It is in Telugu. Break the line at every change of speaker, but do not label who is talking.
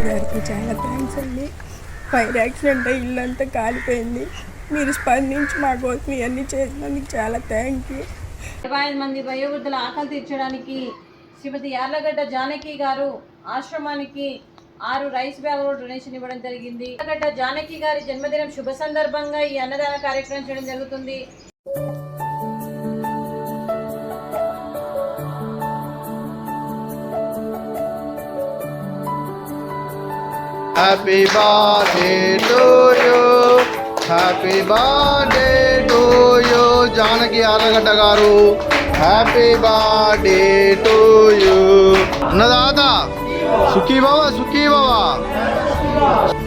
గారికి చాలా థ్యాంక్స్ అండి. ఫైర్ యాక్సిడెంట్ అయ్యి ఇల్లంతా కాలిపోయింది. మీరు స్పందించి మా కోసం ఇవన్నీ చేసినందుకు చాలా థ్యాంక్ యూ.
25 మంది వయోవృద్ధుల ఆకలి తీర్చడానికి శ్రీమతి యార్లగడ్డ జానకి గారు ఆశ్రమానికి 6 రైస్ బ్యాగులు డొనేషన్ ఇవ్వడం జరిగింది. యార్లగడ్డ జానకి గారి జన్మదినం శుభ సందర్భంగా ఈ అన్నదాన కార్యక్రమం చేయడం జరుగుతుంది.
Happy birthday to you. Happy birthday to you, Janaki Yarlagadda garu. Happy birthday to you. Annadata. Sukhi baba, Sukhi baba.